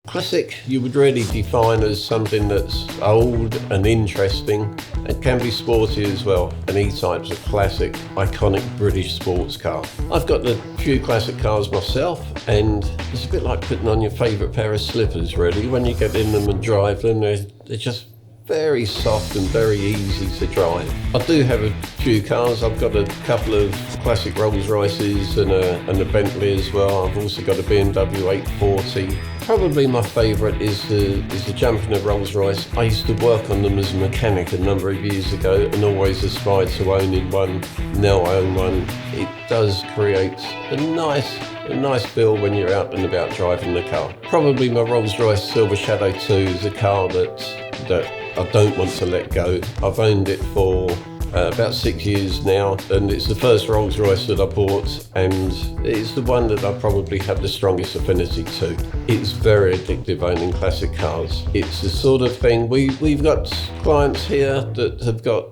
Classic you would really define as something that's old and interesting. It can be sporty as well. An E-Type's a classic, iconic British sports car. I've got a few classic cars myself, and it's a bit like putting on your favourite pair of slippers really. When you get in them and drive them, they're just very soft and very easy to drive. I do have a few cars. I've got a couple of classic Rolls Royces and a Bentley as well. I've also got a BMW 840. Probably my favourite is the Jumping Rolls Royce. I used to work on them as a mechanic a number of years ago and always aspired to owning one. Now I own one. It does create a nice feel when you're out and about driving the car. Probably my Rolls Royce Silver Shadow 2 is a car that I don't want to let go. I've owned it for about 6 years now, and it's the first Rolls Royce that I bought, and it's the one that I probably have the strongest affinity to. It's very addictive owning classic cars. It's the sort of thing, we've got clients here that have got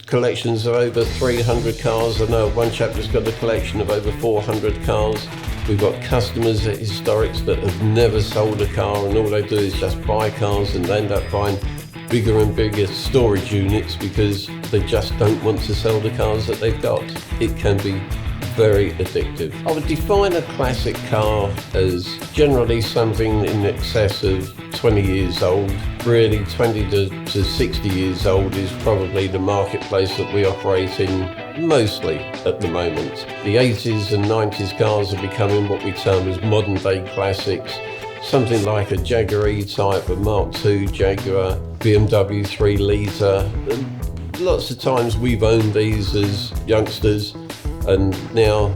collections of over 300 cars. I know one chap has got a collection of over 400 cars. We've got customers at Historics that have never sold a car, and all they do is just buy cars, and they end up buying bigger and bigger storage units because they just don't want to sell the cars that they've got. It can be very addictive. I would define a classic car as generally something in excess of 20 years old. Really 20 to 60 years old is probably the marketplace that we operate in mostly at the moment. The 80s and 90s cars are becoming what we term as modern day classics. Something like a Jaguar E-Type, a Mark II Jaguar, BMW 3 litre. Lots of times we've owned these as youngsters, and now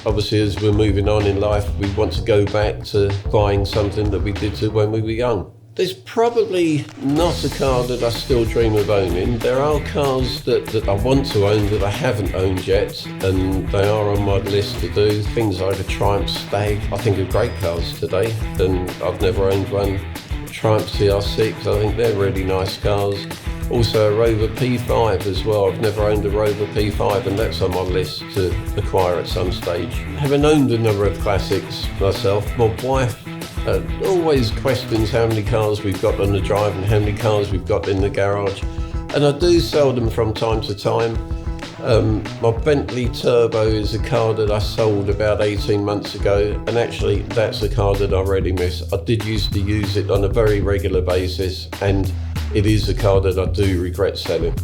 obviously as we're moving on in life, we want to go back to buying something that we did to when we were young. There's probably not a car that I still dream of owning. There are cars that I want to own that I haven't owned yet, and they are on my list to do. Things like a Triumph Stag, I think are great cars today, and I've never owned one. Triumph CR6, I think they're really nice cars. Also a Rover P5 as well. I've never owned a Rover P5, and that's on my list to acquire at some stage. Having owned a number of classics myself, my wife always questions how many cars we've got on the drive and how many cars we've got in the garage, and I do sell them from time to time. My Bentley Turbo is a car that I sold about 18 months ago, and actually that's a car that I really miss. I did used to use it on a very regular basis, and it is a car that I do regret selling.